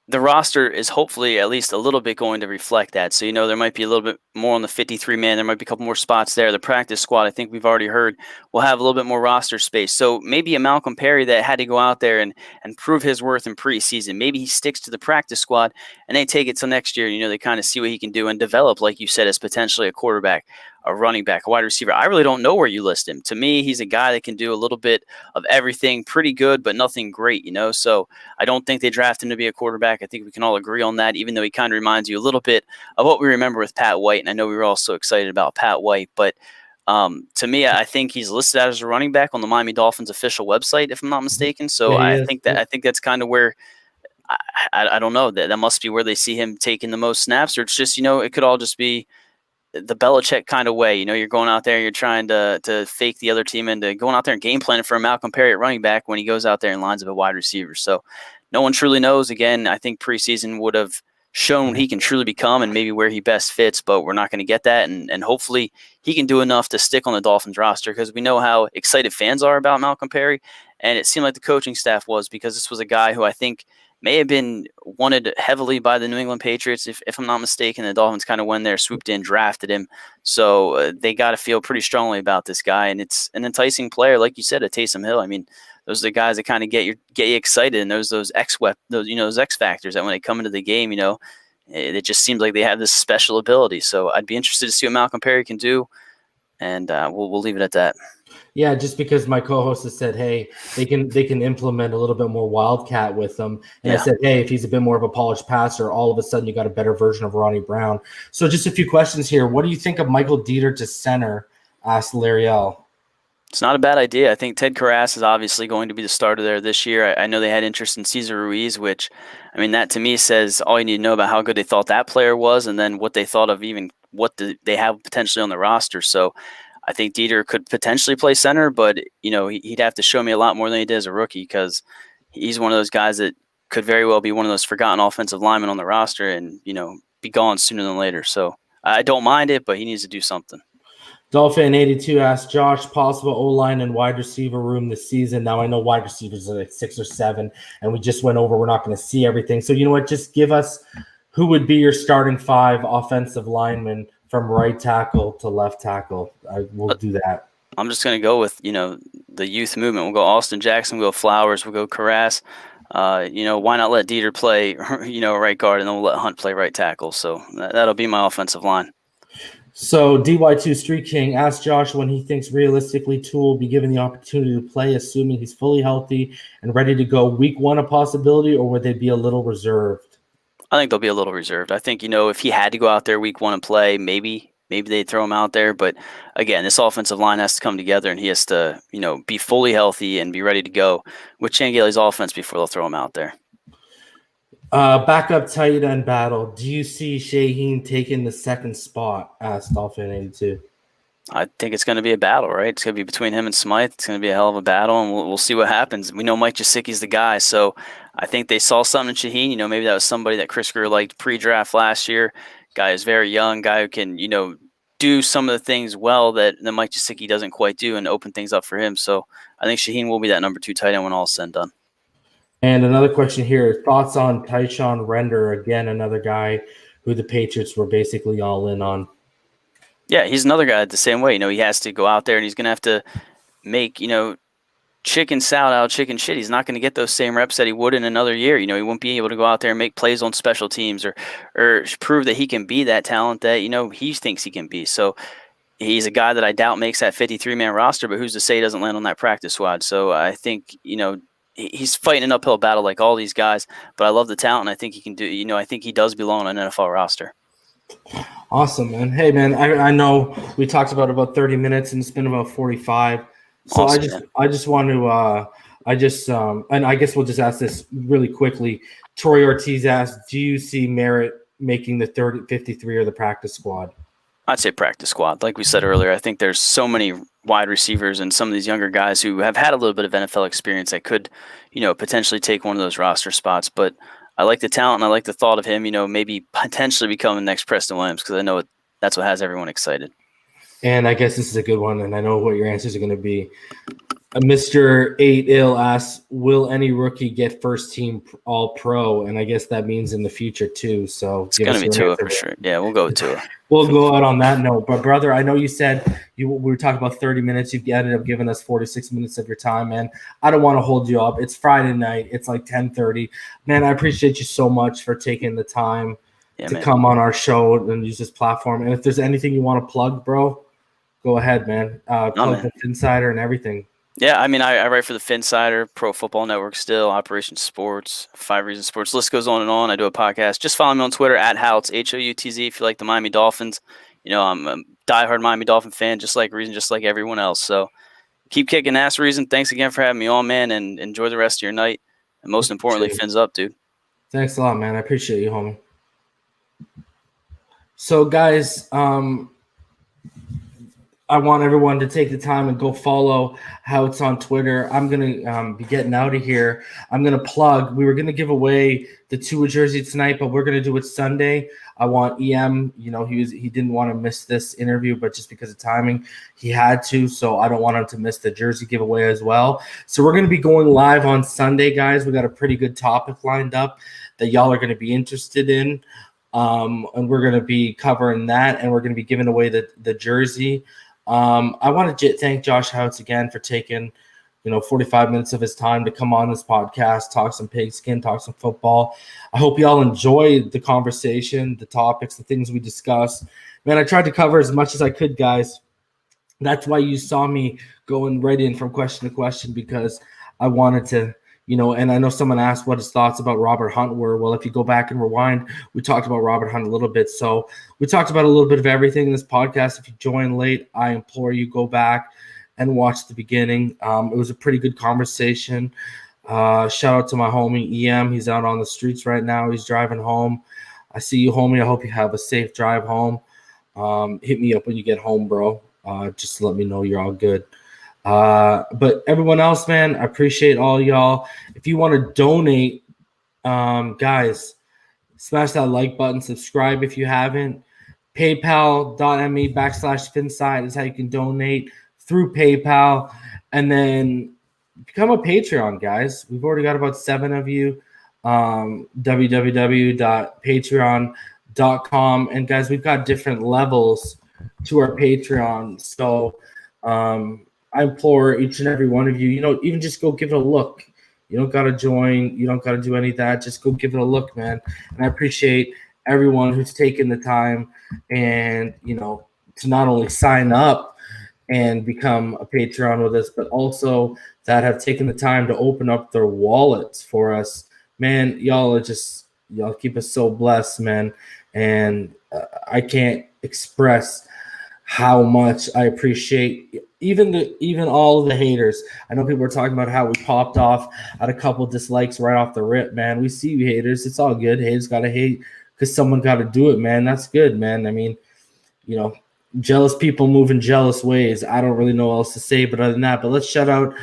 The roster is hopefully at least a little bit going to reflect that. So, there might be a little bit more on the 53-man. There might be a couple more spots there. The practice squad, I think we've already heard, will have a little bit more roster space. So maybe a Malcolm Perry that had to go out there and prove his worth in preseason. Maybe he sticks to the practice squad and they take it till next year. They kind of see what he can do and develop, like you said, as potentially a quarterback, a running back, a wide receiver. I really don't know where you list him. To me, he's a guy that can do a little bit of everything, pretty good, but nothing great, So I don't think they draft him to be a quarterback. I think we can all agree on that, even though he kind of reminds you a little bit of what we remember with Pat White. And I know we were all so excited about Pat White, but to me, I think he's listed as a running back on the Miami Dolphins official website, if I'm not mistaken. So yeah, I think that's kind of where I don't know, that must be where they see him taking the most snaps, or it's just, it could all just be the Belichick kind of way. You're going out there, you're trying to fake the other team into going out there and game planning for a Malcolm Perry at running back when he goes out there and lines up a wide receiver. So no one truly knows. Again, I think preseason would have shown what he can truly become and maybe where he best fits, but we're not going to get that. And hopefully he can do enough to stick on the Dolphins roster, because we know how excited fans are about Malcolm Perry. And it seemed like the coaching staff was, because this was a guy who I think may have been wanted heavily by the New England Patriots. If I'm not mistaken, the Dolphins kind of went there, swooped in, drafted him. So they got to feel pretty strongly about this guy. And it's an enticing player, like you said, a Taysom Hill. I mean, those are the guys that kind of get you excited, and those X factors that when they come into the game, it just seems like they have this special ability. So I'd be interested to see what Malcolm Perry can do, and we'll leave it at that. Yeah, just because my co-host has said, hey, they can implement a little bit more wildcat with them. And I said, hey, if he's a bit more of a polished passer, all of a sudden you got a better version of Ronnie Brown. So just a few questions here. What do you think of Michael Dieter to center? Asked Lariel. It's not a bad idea. I think Ted Karras is obviously going to be the starter there this year. I know they had interest in Cesar Ruiz, which, that to me says all you need to know about how good they thought that player was, and then what they thought of even what they have potentially on the roster. So I think Dieter could potentially play center, but he'd have to show me a lot more than he did as a rookie, because he's one of those guys that could very well be one of those forgotten offensive linemen on the roster and be gone sooner than later. So I don't mind it, but he needs to do something. Dolphin82 asked Josh, possible O-line and wide receiver room this season. Now, I know wide receivers are like 6 or 7, and we just went over, we're not going to see everything. So, you know what? Just give us who would be your starting 5 offensive linemen from right tackle to left tackle. We'll do that. I'm just going to go with, the youth movement. We'll go Austin Jackson, we'll go Flowers, we'll go Karras. Why not let Dieter play, right guard, and then we'll let Hunt play right tackle. So that'll be my offensive line. So DY2 Street King asked Josh when he thinks realistically Tua will be given the opportunity to play, assuming he's fully healthy and ready to go. Week 1 a possibility, or would they be a little reserved? I think they'll be a little reserved. I think, if he had to go out there week 1 and play, maybe they'd throw him out there. But again, this offensive line has to come together, and he has to, be fully healthy and be ready to go with Chan-Gailey's offense before they'll throw him out there. Backup tight end battle. Do you see Shaheen taking the second spot? Asked Dolphin82. I think it's going to be a battle, right? It's going to be between him and Smythe. It's going to be a hell of a battle, and we'll see what happens. We know Mike Gesicki's the guy, so I think they saw something in Shaheen. You know, maybe that was somebody that Chris Greer liked pre-draft last year. Guy is very young, guy who can, you know, do some of the things well that Mike Gesicki doesn't quite do and open things up for him. So I think Shaheen will be that number 2 tight end when all is said and done. And another question here, thoughts on Taishan Render, again, another guy who the Patriots were basically all in on. Yeah, he's another guy the same way. You know, he has to go out there and he's going to have to make, you know, chicken salad out of chicken shit. He's not going to get those same reps that he would in another year. You know, he won't be able to go out there and make plays on special teams or prove that he can be that talent that, you know, he thinks he can be. So he's a guy that I doubt makes that 53-man roster, but who's to say he doesn't land on that practice squad? So I think, you know, he's fighting an uphill battle like all these guys, but I love the talent and I think he can do, you know, I think he does belong on an NFL roster. Awesome, man. Hey, man, I know we talked about 30 minutes and it's been about 45. So awesome, I just want to and I guess we'll just ask this really quickly. Troy Ortiz asked, do you see merit making the 53 or the practice squad? I'd say practice squad. Like we said earlier, I think there's so many wide receivers and some of these younger guys who have had a little bit of NFL experience that could, you know, potentially take one of those roster spots. But I like the talent and I like the thought of him, you know, maybe potentially becoming the next Preston Williams because I know that's what has everyone excited. And I guess this is a good one, and I know what your answers are going to be. Mr. 8-Ill asks, will any rookie get first-team All-Pro? And I guess that means in the future, too. So it's going to be Tua for sure. Yeah, we'll go with Tua. We'll go out on that note. But, brother, I know you said we were talking about 30 minutes. You've ended up giving us 46 minutes of your time, man. I don't want to hold you up. It's Friday night. It's like 10:30. Man, I appreciate you so much for taking the time to come on our show and use this platform. And if there's anything you want to plug, bro, go ahead, man. Plug the Phinsider and everything. Yeah, I mean, I write for the Phinsider, Pro Football Network still, Operation Sports, 5 Reasons Sports. List goes on and on. I do a podcast. Just follow me on Twitter at Houtz, Houtz, if you like the Miami Dolphins. You know, I'm a diehard Miami Dolphin fan, just like Reason, just like everyone else. So keep kicking ass, Reason. Thanks again for having me on, man, and enjoy the rest of your night. And most importantly, Fins up, dude. Thanks a lot, man. I appreciate you, homie. So, guys, I want everyone to take the time and go follow Houtz on Twitter. I'm going to be getting out of here. I'm going to plug. We were going to give away the Tua jersey tonight, but we're going to do it Sunday. I want EM, you know, he didn't want to miss this interview, but just because of timing, he had to. So I don't want him to miss the jersey giveaway as well. So we're going to be going live on Sunday, guys. We got a pretty good topic lined up that y'all are going to be interested in. And we're going to be covering that, and we're going to be giving away the jersey. I want to thank Josh Houtz again for taking, 45 minutes of his time to come on this podcast, talk some pigskin, talk some football. I hope y'all enjoyed the conversation, the topics, the things we discussed. Man, I tried to cover as much as I could, guys. That's why you saw me going right in from question to question, because I wanted to, and I know someone asked what his thoughts about Robert Hunt were. Well, if you go back and rewind, we talked about Robert Hunt a little bit. So we talked about a little bit of everything in this podcast. If you joined late, I implore you, go back and watch the beginning. It was a pretty good conversation. Shout out to my homie, EM. He's out on the streets right now. He's driving home. I see you, homie. I hope you have a safe drive home. Hit me up when you get home, bro. Just to let me know you're all good. But everyone else, man, I appreciate all y'all. If you want to donate, guys, smash that like button, subscribe if you haven't. PayPal.me/Finside is how you can donate through PayPal, and then become a Patreon, guys. We've already got about 7 of you. www.patreon.com, and guys, we've got different levels to our Patreon. So, I implore each and every one of you, even just go give it a look. You don't got to join. You don't got to do any of that. Just go give it a look, man. And I appreciate everyone who's taken the time and, to not only sign up and become a Patreon with us, but also that have taken the time to open up their wallets for us. Man, y'all keep us so blessed, man. And I can't express how much I appreciate even all of the haters. I know people are talking about how we popped off at a couple dislikes right off the rip, man. We see you haters. It's all good. Haters got to hate because someone got to do it, man. That's good, man. I mean, jealous people move in jealous ways. I don't really know what else to say, but other than that, but let's shout out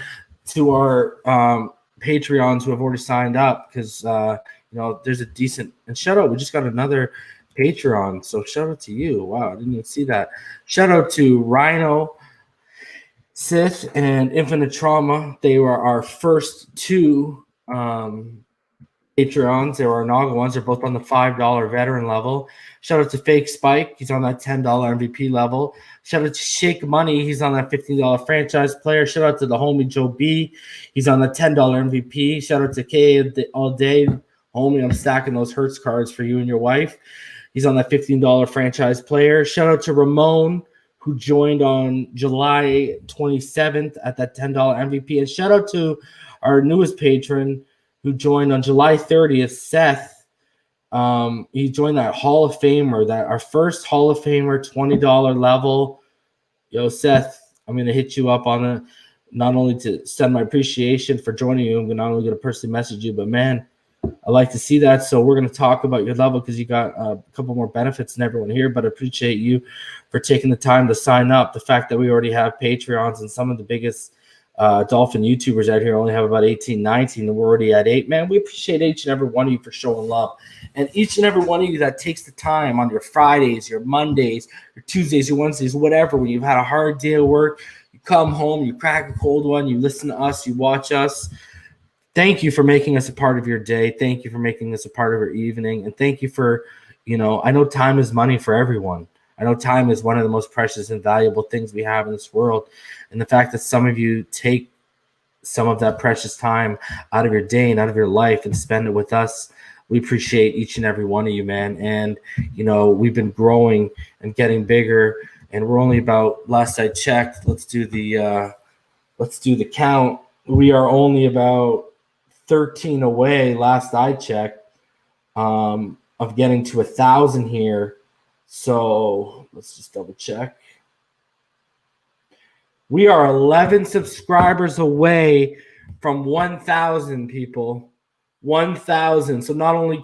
to our Patreons who have already signed up because there's a decent and shout out. We just got another Patreon, so shout out to you. Wow, I didn't even see that. Shout out to Rhino, Sith, and Infinite Trauma. They were our first two Patreons. They were our inaugural ones. They're both on the $5 veteran level. Shout out to Fake Spike. He's on that $10 MVP level. Shout out to Shake Money. He's on that $15 franchise player. Shout out to the homie Joe B. He's on the $10 MVP. Shout out to K all day. Homie, I'm stacking those Hertz cards for you and your wife. He's on that $15 franchise player. Shout out to Ramon, who joined on July 27th at that $10 MVP. And shout out to our newest patron who joined on July 30th, Seth. He joined that Hall of Famer, our first Hall of Famer $20 level. Yo, Seth, I'm going to hit you up on it, not only to send my appreciation for joining you. I'm not only going to personally message you, but, man, I like to see that. So we're going to talk about your level because you got a couple more benefits than everyone here, but I appreciate you for taking the time to sign up. The fact that we already have Patreons and some of the biggest Dolphin YouTubers out here only have about 18, 19, and we're already at 8. Man, we appreciate each and every one of you for showing love. And each and every one of you that takes the time on your Fridays, your Mondays, your Tuesdays, your Wednesdays, whatever, when you've had a hard day of work, you come home, you crack a cold one, you listen to us, you watch us. Thank you for making us a part of your day. Thank you for making us a part of your evening. And thank you for, I know time is money for everyone. I know time is one of the most precious and valuable things we have in this world. And the fact that some of you take some of that precious time out of your day and out of your life and spend it with us, we appreciate each and every one of you, man. And, we've been growing and getting bigger. And we're only about, last I checked, let's do the count. We are only about 13 away, last I checked, of getting to 1,000 here. So let's just double check. We are 11 subscribers away from 1,000 people. 1,000. So not only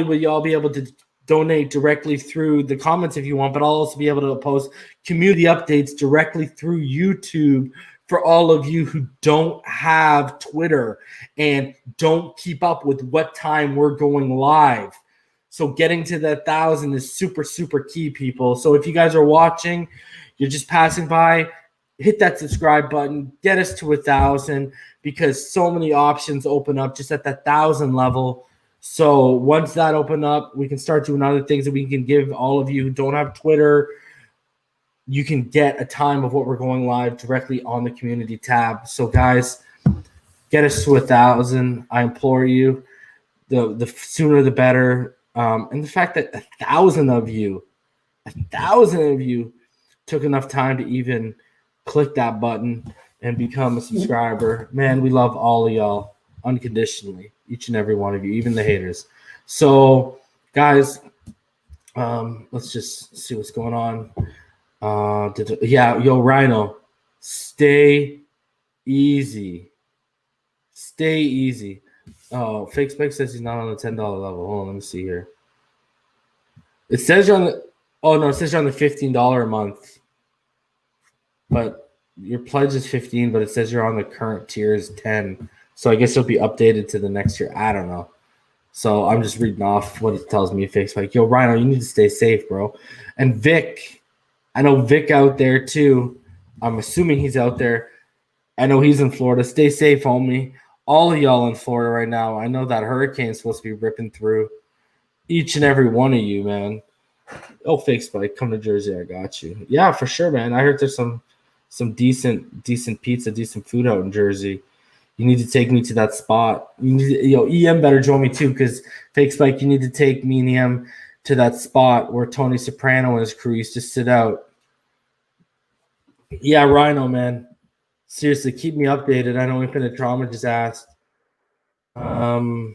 will y'all be able to donate directly through the comments if you want, but I'll also be able to post community updates directly through YouTube for all of you who don't have Twitter and don't keep up with what time we're going live. So getting to that 1,000 is super, super key, people. So if you guys are watching, you're just passing by, hit that subscribe button, get us to 1,000 because so many options open up just at that 1,000 level. So once that open up, we can start doing other things that we can give all of you who don't have Twitter. You can get a time of what we're going live directly on the community tab. So guys, get us to 1,000. I implore you. The sooner the better. And the fact that 1,000 of you took enough time to even click that button and become a subscriber. Man, we love all of y'all unconditionally, each and every one of you, even the haters. So, guys, let's just see what's going on. Rhino, stay easy. Stay easy. Oh, Fake Spike says he's not on the $10 level. Hold on, let me see here. It says you're on the it says you're on the $15 a month. But your pledge is 15, but it says you're on the current tier is 10. So I guess it'll be updated to the next year. I don't know. So I'm just reading off what it tells me. Fake Spike. Yo, Rhino, you need to stay safe, bro. And Vic, I know Vic out there too. I'm assuming he's out there. I know he's in Florida. Stay safe, homie. All of y'all in Florida right now. I know that hurricane's supposed to be ripping through each and every one of you, man. Oh, Fake Spike, come to Jersey. I got you. Yeah, for sure, man. I heard there's some decent pizza, decent food out in Jersey. You need to take me to that spot. EM better join me too, because Fake Spike, you need to take me and EM to that spot where Tony Soprano and his crew used to sit out. Yeah, Rhino, man. Seriously, keep me updated. I know Infinite Trauma just asked. Did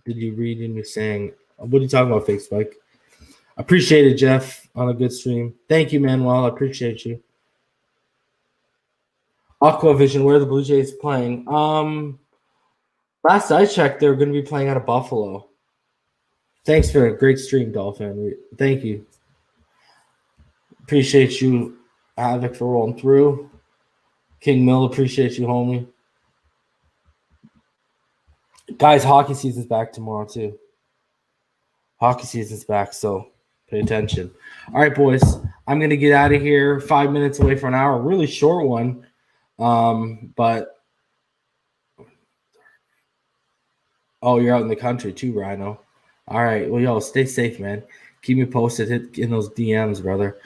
you read me saying, what are you talking about, Fake Spike? Appreciate it, Jeff, on a good stream. Thank you, Manuel. I appreciate you. Aquavision, where are the Blue Jays playing? Last I checked, they're going to be playing out of Buffalo. Thanks for a great stream, Dolphin. Thank you. Appreciate you, Havoc, for rolling through. King Mill, appreciate you, homie. Guys, hockey season's back tomorrow, too. Hockey season's back, so pay attention. All right, boys. I'm going to get out of here. 5 minutes away for an hour. Really short one. But oh, you're out in the country too, Rhino. All right. Well, yo, stay safe, man. Keep me posted. Hit in those DMs, brother.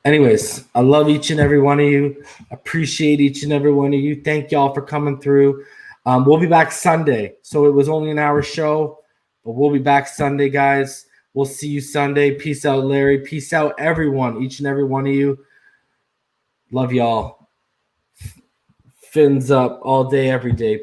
Anyways, I love each and every one of you. Appreciate each and every one of you. Thank y'all for coming through. We'll be back Sunday. So it was only an hour show, but we'll be back Sunday, guys. We'll see you Sunday. Peace out, Larry. Peace out, everyone. Each and every one of you. Love y'all. Fins up all day, every day.